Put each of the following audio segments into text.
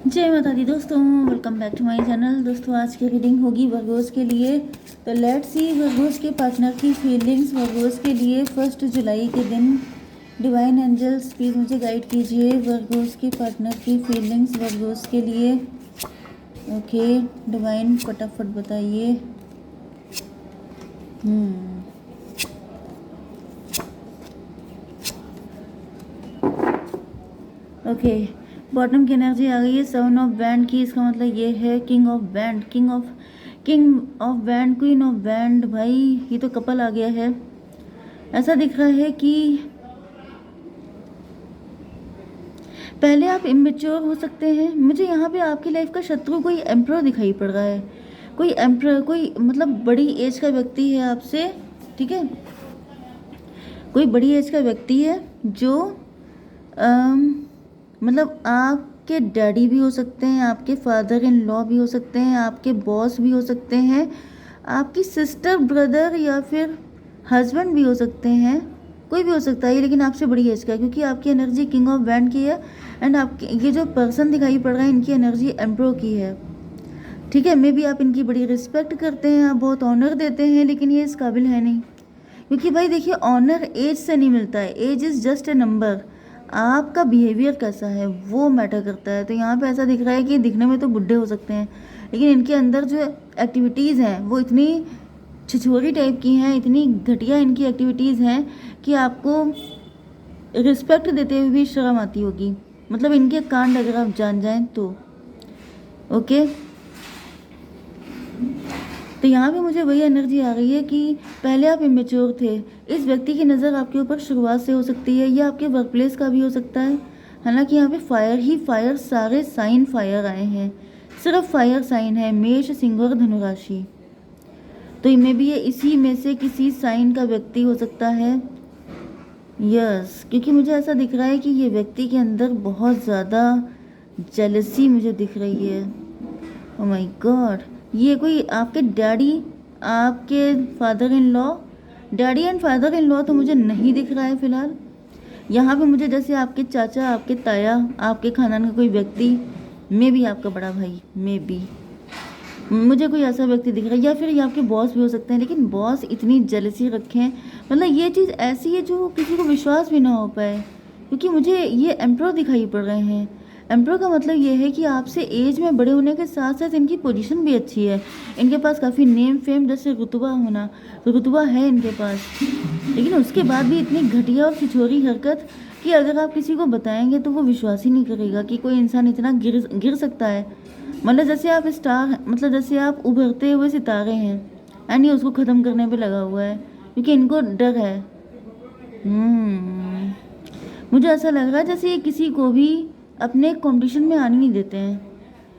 जय माता दी दोस्तों, welcome back to my channel. दोस्तों आज की रीडिंग होगी वर्गोस के लिए। तो लेट्स सी वर्गोस के पार्टनर की फीलिंग्स वर्गोस के लिए 1 जुलाई के दिन। डिवाइन एंजल्स प्लीज़ मुझे गाइड कीजिए वर्गोस के पार्टनर की फीलिंग्स वर्गोस के लिए। ओके डिवाइन फटाफट बताइए। ओके बॉटम की एनर्जी आ गई है 7 ऑफ बैंड की। इसका मतलब ये है king of band, king of band, queen of band. भाई ये तो कपल आ गया है। ऐसा दिख रहा है कि पहले आप इमेच्योर हो सकते हैं। मुझे यहाँ पे आपकी लाइफ का शत्रु कोई एम्प्रर दिखाई पड़ रहा है। कोई एम्प्रर, कोई मतलब बड़ी एज का व्यक्ति है आपसे, ठीक है। कोई बड़ी एज का व्यक्ति है जो मतलब आपके डैडी भी हो सकते हैं, आपके फादर इन लॉ भी हो सकते हैं, आपके बॉस भी हो सकते हैं, आपकी सिस्टर, ब्रदर या फिर हस्बैंड भी हो सकते हैं। कोई भी हो सकता है लेकिन आपसे बड़ी एज का है, क्योंकि आपकी एनर्जी किंग ऑफ बैंड की है। एंड आपके ये जो पर्सन दिखाई पड़ रहा है इनकी एनर्जी एम्प्रो की है, ठीक है। मे बी आप इनकी बड़ी रिस्पेक्ट करते हैं, आप बहुत ऑनर देते हैं, लेकिन ये इस काबिल है नहीं। क्योंकि भाई देखिए ऑनर एज से नहीं मिलता है, age is just a number. आपका बिहेवियर कैसा है वो मैटर करता है। तो यहाँ पे ऐसा दिख रहा है कि दिखने में तो बुढ़े हो सकते हैं, लेकिन इनके अंदर जो एक्टिविटीज़ हैं वो इतनी छिछोरी टाइप की हैं, इतनी घटिया इनकी एक्टिविटीज़ हैं कि आपको रिस्पेक्ट देते हुए भी शर्म आती होगी। मतलब इनके कांड अगर आप जान जाएं तो। ओके तो यहाँ पे मुझे वही एनर्जी आ रही है कि पहले आप इमेच्योर थे। इस व्यक्ति की नज़र आपके ऊपर शुरुआत से हो सकती है या आपके वर्क प्लेस का भी हो सकता है। हालांकि यहाँ पे फायर ही फायर, सारे साइन फायर आए हैं, सिर्फ फायर साइन है, मेष, सिंह और धनुराशि। तो इनमें भी ये इसी में से किसी साइन का व्यक्ति हो सकता है। यस क्योंकि मुझे ऐसा दिख रहा है कि ये व्यक्ति के अंदर बहुत ज़्यादा जेलसी मुझे दिख रही है। ओह माय गॉड, ये कोई आपके डैडी, आपके father in law, daddy and father in law तो मुझे नहीं दिख रहा है फिलहाल। यहाँ पे मुझे जैसे आपके चाचा, आपके ताया, आपके खानदान का कोई व्यक्ति, मे भी आपका बड़ा भाई, मे बी मुझे कोई ऐसा व्यक्ति दिख रहा है, या फिर ये आपके बॉस भी हो सकते हैं। लेकिन बॉस इतनी जेलसी रखें, मतलब ये चीज़ ऐसी है जो किसी को विश्वास भी ना हो पाए। क्योंकि मुझे ये एम्प्रो दिखाई पड़ रहे हैं। एम्प्रो का मतलब ये है कि आपसे एज में बड़े होने के साथ साथ इनकी पोजीशन भी अच्छी है। इनके पास काफ़ी नेम फेम, जैसे रुतबा होना, तो रुतबा है इनके पास। लेकिन उसके बाद भी इतनी घटिया और छिछोरी हरकत कि अगर आप किसी को बताएंगे तो वो विश्वास ही नहीं करेगा कि कोई इंसान इतना गिर सकता है। मतलब जैसे आप स्टार, मतलब जैसे आप उभरते हुए सितारे हैं एंड ये उसको ख़त्म करने पे लगा हुआ है क्योंकि इनको डर है। मुझे ऐसा लग रहा है जैसे ये किसी को भी अपने कंपटीशन में आने नहीं देते हैं।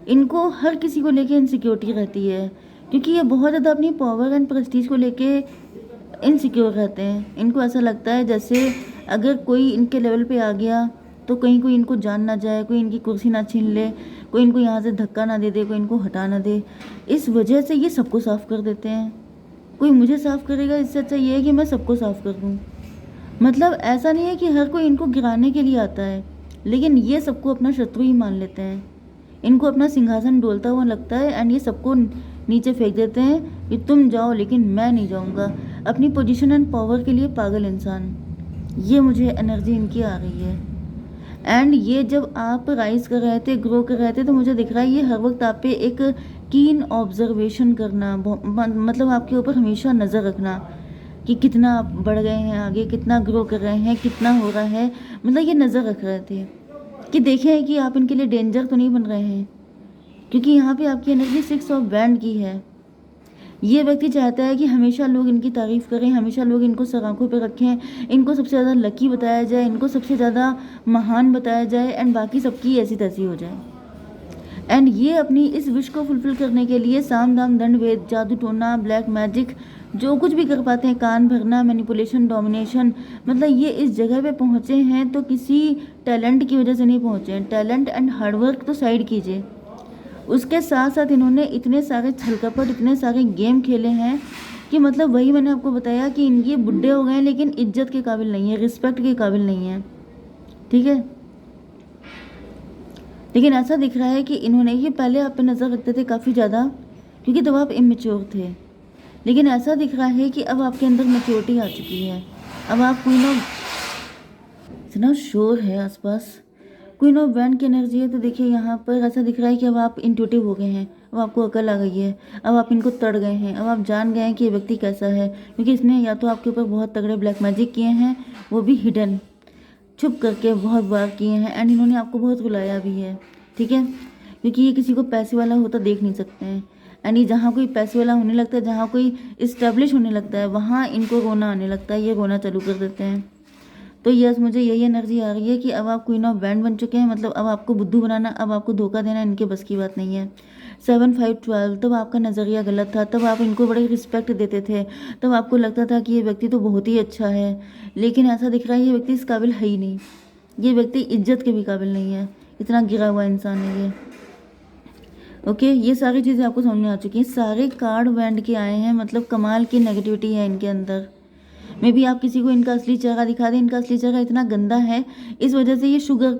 इनको हर किसी को लेके इनसिक्योरिटी रहती है, क्योंकि ये बहुत ज़्यादा अपनी पावर एंड प्रेस्टीज को लेके इनसिक्योर रहते हैं। इनको ऐसा लगता है जैसे अगर कोई इनके लेवल पे आ गया तो कहीं कोई इनको जान ना जाए, कोई इनकी कुर्सी ना छीन ले, कोई इनको यहाँ से धक्का ना दे दे, कोई इनको हटा ना दे। इस वजह से ये सबको साफ़ कर देते हैं। कोई मुझे साफ़ करेगा, इससे अच्छा ये है कि मैं सबको साफ़ कर दूँ। मतलब ऐसा नहीं है कि हर कोई इनको गिराने के लिए आता है, लेकिन ये सबको अपना शत्रु ही मान लेते हैं। इनको अपना सिंहासन डोलता हुआ लगता है एंड ये सबको नीचे फेंक देते हैं कि तुम जाओ लेकिन मैं नहीं जाऊंगा। अपनी पोजीशन एंड पावर के लिए पागल इंसान, ये मुझे एनर्जी इनकी आ रही है। एंड ये जब आप राइज कर रहे थे, ग्रो कर रहे थे, तो मुझे दिख रहा है ये हर वक्त आप पे एक कीन ऑब्जर्वेशन करना, मतलब आपके ऊपर हमेशा नज़र रखना कि कितना आप बढ़ गए हैं आगे, कितना ग्रो कर रहे हैं, कितना हो रहा है। मतलब ये नज़र रख रहे थे कि देखें कि आप इनके लिए डेंजर तो नहीं बन रहे हैं। क्योंकि यहाँ पे आपकी एनर्जी 6 ऑफ बैंड की है। ये व्यक्ति चाहता है कि हमेशा लोग इनकी तारीफ़ करें, हमेशा लोग इनको सर आँखों पर रखें, इनको सबसे ज़्यादा लकी बताया जाए, इनको सबसे ज़्यादा महान बताया जाए एंड बाकी सबकी ऐसी तैसी हो जाए। एंड ये अपनी इस विश को फुलफिल करने के लिए साम दाम दंड भेद, जादू टोना, ब्लैक मैजिक, जो कुछ भी कर पाते हैं, कान भरना, मैनिपुलेशन, डोमिनेशन, मतलब ये इस जगह पे पहुँचे हैं तो किसी टैलेंट की वजह से नहीं पहुँचे हैं। टैलेंट एंड हार्डवर्क तो साइड कीजिए, उसके साथ साथ इन्होंने इतने सारे छलकपट, इतने सारे गेम खेले हैं कि मतलब वही मैंने आपको बताया कि ये बुढ़े हो गए हैं लेकिन इज्जत के काबिल नहीं है, रिस्पेक्ट के काबिल नहीं है, ठीक है। लेकिन ऐसा दिख रहा है कि इन्होंने ये पहले आप पे नज़र रखते थे काफ़ी ज़्यादा, क्योंकि तब आप इमेच्योर थे। लेकिन ऐसा दिख रहा है कि अब आपके अंदर मैच्योरिटी आ चुकी है। अब आप क्वीन ऑफ, इतना शोर है आसपास, क्वीन ऑफ वैंड की एनर्जी है। तो देखिए यहाँ पर ऐसा दिख रहा है कि अब आप इंट्यूटिव हो गए हैं, अब आपको अकल आ गई है, अब आप इनको तड़ गए हैं, अब आप जान गए हैं कि ये व्यक्ति कैसा है, क्योंकि इसने या तो आपके ऊपर बहुत तगड़े ब्लैक मैजिक किए हैं, वो भी हिडन, छुप करके बहुत बार किए हैं, एंड इन्होंने आपको बहुत रुलाया भी है, ठीक है, क्योंकि ये किसी को पैसे वाला होता देख नहीं सकते हैं। एंड ये जहाँ कोई पैसे वाला होने लगता है, जहाँ कोई इस्टेब्लिश होने लगता है, वहाँ इनको रोना आने लगता है, ये रोना चालू कर देते हैं। तो यस, मुझे यही एनर्जी आ रही है कि अब आप क्वीन ऑफ वैंड बन चुके हैं, मतलब अब आपको बुद्धू बनाना, अब आपको धोखा देना इनके बस की बात नहीं है। 7 5 12, तब आपका नज़रिया गलत था, तब आप इनको बड़े रिस्पेक्ट देते थे, तब आपको लगता था कि ये व्यक्ति तो बहुत ही अच्छा है, लेकिन ऐसा दिख रहा है ये व्यक्ति इस काबिल है ही नहीं, ये व्यक्ति इज्जत के भी काबिल नहीं है, इतना गिरा हुआ इंसान है ये। ओके, ये सारी चीज़ें आपको समझ में आ चुकी हैं। सारे कार्ड वैंड के आए हैं, मतलब कमाल की नेगेटिविटी है इनके अंदर। मे बी आप किसी को इनका असली चेहरा दिखा दें, इनका असली चेहरा इतना गंदा है, इस वजह से ये शुगर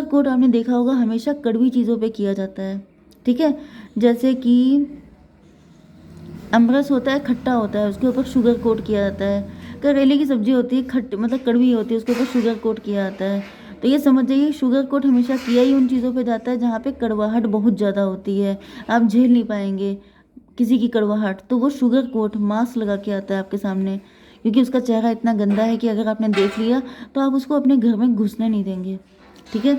कोट आपने देखा होगा हमेशा कड़वी चीज़ों पे किया जाता है, ठीक है। जैसे कि अमरस होता है, खट्टा होता है, उसके ऊपर शुगर कोट किया जाता है। करेले की सब्जी होती है, खट्टी मतलब कड़वी होती है, उसके ऊपर शुगर कोट किया जाता है। तो ये समझ जाइए, शुगर कोट हमेशा किया ही उन चीज़ों पे जाता है जहाँ पे कड़वाहट बहुत ज़्यादा होती है, आप झेल नहीं पाएंगे किसी की कड़वाहट, तो वो शुगर कोट मास्क लगा के आता है आपके सामने, क्योंकि उसका चेहरा इतना गंदा है कि अगर आपने देख लिया तो आप उसको अपने घर में घुसने नहीं देंगे, ठीक है।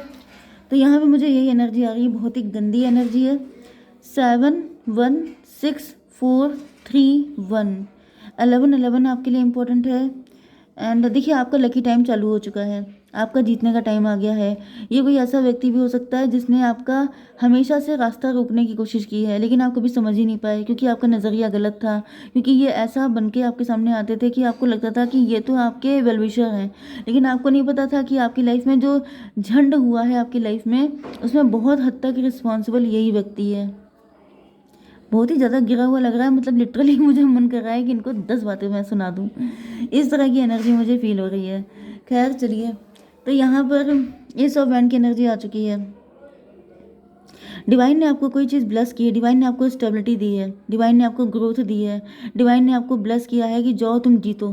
तो यहाँ पे मुझे यही एनर्जी आ रही है, बहुत ही गंदी एनर्जी है। 7 1 6 4 3 1, 11 आपके लिए इम्पोर्टेंट है। एंड देखिए आपका लकी टाइम चालू हो चुका है, आपका जीतने का टाइम आ गया है। ये कोई ऐसा व्यक्ति भी हो सकता है जिसने आपका हमेशा से रास्ता रोकने की कोशिश की है, लेकिन आप कभी समझ ही नहीं पाए, क्योंकि आपका नज़रिया गलत था, क्योंकि ये ऐसा बन के आपके सामने आते थे कि आपको लगता था कि ये तो आपके वेलविशर हैं, लेकिन आपको नहीं पता था कि आपकी लाइफ में जो झंड हुआ है आपकी लाइफ में, उसमें बहुत हद तक रिस्पॉन्सिबल यही व्यक्ति है। बहुत ही ज़्यादा गिरा हुआ लग रहा है, मतलब लिटरली मुझे मन कर रहा है कि इनको 10 बातें मैं सुना दूँ, इस तरह की एनर्जी मुझे फील हो रही है। खैर चलिए, तो यहाँ पर एस ऑफ वैंड की एनर्जी आ चुकी है। डिवाइन ने आपको कोई चीज़ ब्लेस की है, डिवाइन ने आपको स्टेबिलिटी दी है, डिवाइन ने आपको ग्रोथ दी है, डिवाइन ने आपको ब्लेस किया है कि जाओ तुम जीतो,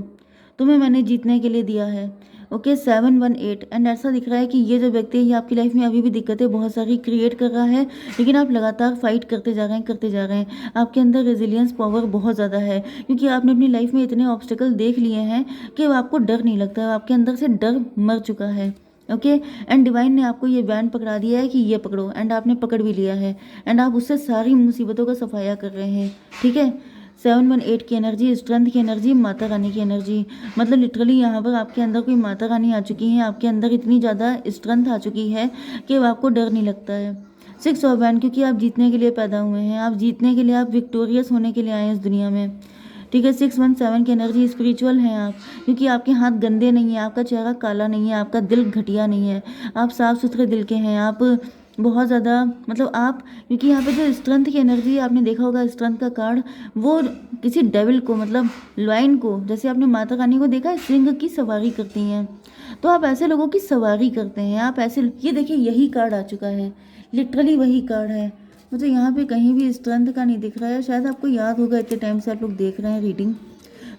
तुम्हें मैंने जीतने के लिए दिया है। ओके, 7 1 8, एंड ऐसा दिख रहा है कि ये जो व्यक्ति है ये आपकी लाइफ में अभी भी दिक्कतें बहुत सारी क्रिएट कर रहा है, लेकिन आप लगातार फाइट करते जा रहे हैं, करते जा रहे हैं। आपके अंदर रेजिलियंस पावर बहुत ज़्यादा है, क्योंकि आपने अपनी लाइफ में इतने ऑब्स्टिकल देख लिए हैं कि अब आपको डर नहीं लगता, आपके अंदर से डर मर चुका है। ओके, एंड डिवाइन ने आपको ये बैंड पकड़ा दिया है कि ये पकड़ो, एंड आपने पकड़ भी लिया है, एंड आप उससे सारी मुसीबतों का सफाया कर रहे हैं, ठीक है। 7 1 8 की एनर्जी, स्ट्रेंथ की एनर्जी, माता रानी की एनर्जी, मतलब लिटरली यहाँ पर आपके अंदर कोई माता रानी आ चुकी है, आपके अंदर इतनी ज़्यादा स्ट्रेंथ आ चुकी है कि अब आपको डर नहीं लगता है। 6 ऑफ वैंड, क्योंकि आप जीतने के लिए पैदा हुए हैं, आप जीतने के लिए, आप विक्टोरियस होने के लिए आए हैं इस दुनिया में, ठीक है। 6 1 7 की एनर्जी, स्पिरिचुअल हैं आप, क्योंकि आपके हाथ गंदे नहीं है, आपका चेहरा काला नहीं है, आपका दिल घटिया नहीं है, आप साफ़ सुथरे दिल के हैं, आप बहुत ज़्यादा, मतलब आप, क्योंकि यहाँ पे जो स्ट्रेंथ की एनर्जी है, आपने देखा होगा स्ट्रेंथ का कार्ड, वो किसी डेविल को, मतलब लॉयन को, जैसे आपने माता रानी को देखा है सिंह की सवारी करती हैं, तो आप ऐसे लोगों की सवारी करते हैं, आप ऐसे, ये देखिए यही कार्ड आ चुका है, लिटरली वही कार्ड है। मुझे यहाँ पे कहीं भी स्ट्रेंथ का नहीं दिख रहा है, शायद आपको याद होगा इतने टाइम से आप लोग देख रहे हैं रीडिंग,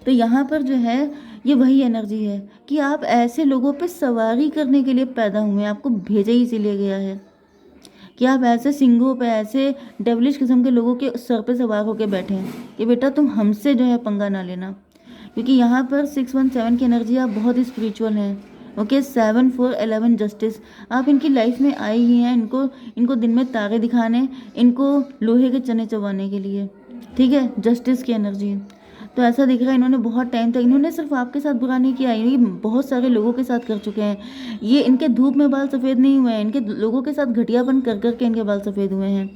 तो यहाँ पर जो है ये वही एनर्जी है कि आप ऐसे लोगों पे सवारी करने के लिए पैदा हुए हैं, आपको भेजा ही इसीलिए गया है कि आप ऐसे सिंगों पे, ऐसे डेवलिश किस्म के लोगों के सर पे सवार होकर बैठे हैं कि बेटा तुम हमसे जो है पंगा ना लेना, क्योंकि यहाँ पर 6 1 7 की एनर्जी, आप बहुत ही स्पिरिचुअल हैं। ओके, 7 4 11 जस्टिस, आप इनकी लाइफ में आए ही हैं इनको दिन में तारे दिखाने, इनको लोहे के चने चबाने के लिए, ठीक है, जस्टिस की एनर्जी। तो ऐसा दिख रहा है इन्होंने बहुत टाइम तक, इन्होंने सिर्फ आपके साथ बुरा नहीं किया, ये बहुत सारे लोगों के साथ कर चुके हैं, ये इनके धूप में बाल सफ़ेद नहीं हुए हैं, इनके लोगों के साथ घटियापन कर करके इनके बाल सफ़ेद हुए हैं,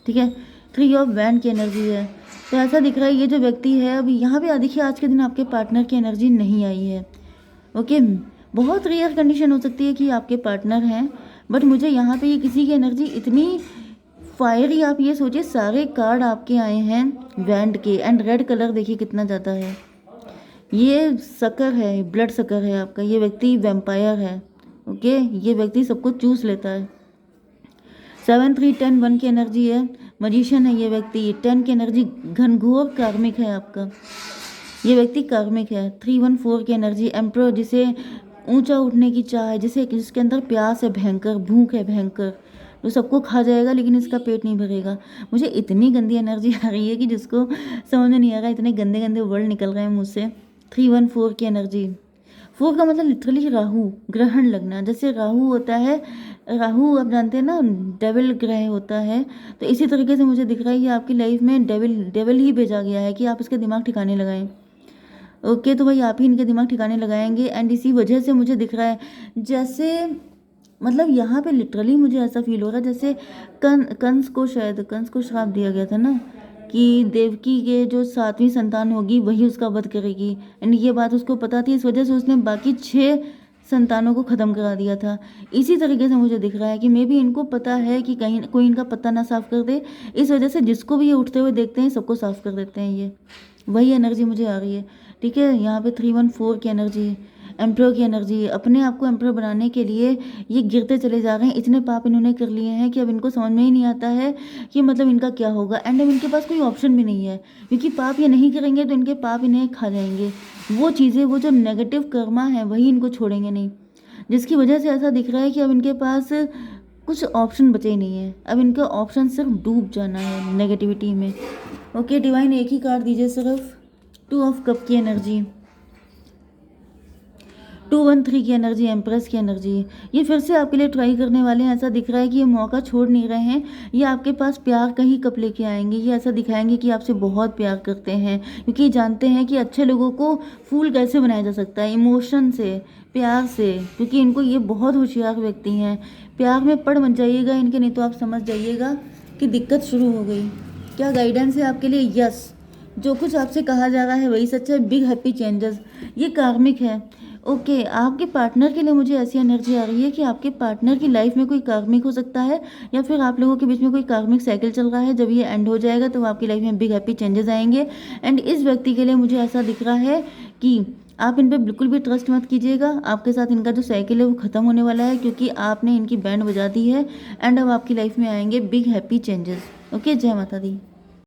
ठीक है। 3 ऑफ वैंड की एनर्जी है, तो ऐसा दिख रहा है ये जो व्यक्ति है, अभी यहाँ पे देखिए आज के दिन आपके पार्टनर की एनर्जी नहीं आई है। ओके, बहुत रेयर कंडीशन हो सकती है कि आपके पार्टनर हैं, बट मुझे यहाँ पे ये किसी की एनर्जी इतनी फायरी, आप ये सोचिए सारे कार्ड आपके आए हैं वैंड के, एंड रेड कलर देखिए कितना ज़्यादा है, ये सकर है, ब्लड सकर है आपका, ये व्यक्ति वैम्पायर है। ओके, ये व्यक्ति सबको चूस लेता है, 7 3 10 1 की एनर्जी है, मजिशियन है ये व्यक्ति। 10 की एनर्जी घनघोर कार्मिक है आपका, ये व्यक्ति कार्मिक है। 3 1 4 की एनर्जी एम्परर, जिसे ऊंचा उठने की चाह है, जिसके अंदर प्यास है भयंकर, भूख है भयंकर, वो सबको खा जाएगा लेकिन इसका पेट नहीं भरेगा। मुझे इतनी गंदी एनर्जी आ रही है कि जिसको समझ में नहीं आ रहा, इतने गंदे गंदे वर्ड निकल रहे हैं मुझसे। 3 1 4 की एनर्जी, 4 का मतलब लिटरली राहु, ग्रहण लगना। जैसे राहु होता है, राहु आप जानते हैं ना, डेविल ग्रह होता है, तो इसी तरीके से मुझे दिख रहा है कि आपकी लाइफ में डेविल ही भेजा गया है कि आप इसके दिमाग ठिकाने लगाएं। ओके, तो भाई आप ही इनके दिमाग ठिकाने लगाएंगे। एंड इसी वजह से मुझे दिख रहा है, जैसे मतलब यहाँ पे लिटरली मुझे ऐसा फील हो रहा है जैसे कंस को श्राप दिया गया था ना कि देवकी के जो 7वीं संतान होगी वही उसका वध करेगी। एंड ये बात उसको पता थी, इस वजह से उसने बाकी 6 संतानों को ख़त्म करा दिया था। इसी तरीके से मुझे दिख रहा है कि मे भी इनको पता है कि कहीं कोई इनका पत्ता ना साफ कर दे, इस वजह से जिसको भी ये उठते हुए देखते हैं सबको साफ कर देते हैं। ये वही एनर्जी मुझे आ रही है। ठीक है, यहाँ पे 3 1 4 की एनर्जी, एम्प्रर की एनर्जी। अपने आप को एम्प्रर बनाने के लिए ये गिरते चले जा रहे हैं। इतने पाप इन्होंने कर लिए हैं कि अब इनको समझ में ही नहीं आता है कि मतलब इनका क्या होगा। एंड अब इनके पास कोई ऑप्शन भी नहीं है, क्योंकि पाप ये नहीं करेंगे तो इनके पाप इन्हें खा जाएंगे। वो चीज़ें, वो जो नेगेटिव कर्मा है वही इनको छोड़ेंगे नहीं, जिसकी वजह से ऐसा दिख रहा है कि अब इनके पास कुछ ऑप्शन बचे ही नहीं है। अब इनका ऑप्शन सिर्फ डूब जाना है नेगेटिविटी में। ओके डिवाइन, एक ही कार्ड दीजिए सिर्फ। 2 ऑफ कप की एनर्जी, 2 1 3 की एनर्जी, एम्प्रेस की एनर्जी। ये फिर से आपके लिए ट्राई करने वाले हैं। ऐसा दिख रहा है कि ये मौका छोड़ नहीं रहे हैं। ये आपके पास प्यार का ही कप लेके आएंगे। ये ऐसा दिखाएंगे कि आपसे बहुत प्यार करते हैं, क्योंकि जानते हैं कि अच्छे लोगों को फूल कैसे बनाया जा सकता है, इमोशन से, प्यार से। क्योंकि इनको, ये बहुत होशियार व्यक्ति हैं। प्यार में पड़ मत जाइएगा इनके, नहीं तो आप समझ जाइएगा कि दिक्कत शुरू हो गई। क्या गाइडेंस है आपके लिए? यस, जो कुछ आपसे कहा जा रहा है वही सच है। बिग हैप्पी चेंजेस, ये कार्मिक है। ओके, आपके पार्टनर के लिए मुझे ऐसी एनर्जी आ रही है कि आपके पार्टनर की लाइफ में कोई कार्मिक हो सकता है, या फिर आप लोगों के बीच में कोई कार्मिक साइकिल चल रहा है। जब ये एंड हो जाएगा तो आपकी लाइफ में बिग हैप्पी चेंजेस आएंगे। एंड इस व्यक्ति के लिए मुझे ऐसा दिख रहा है कि आप इन पर बिल्कुल भी ट्रस्ट मत कीजिएगा। आपके साथ इनका जो साइकिल है वो ख़त्म होने वाला है, क्योंकि आपने इनकी बैंड बजा दी है। एंड अब आपकी लाइफ में आएंगे बिग हैप्पी चेंजेस। ओके, जय माता दी।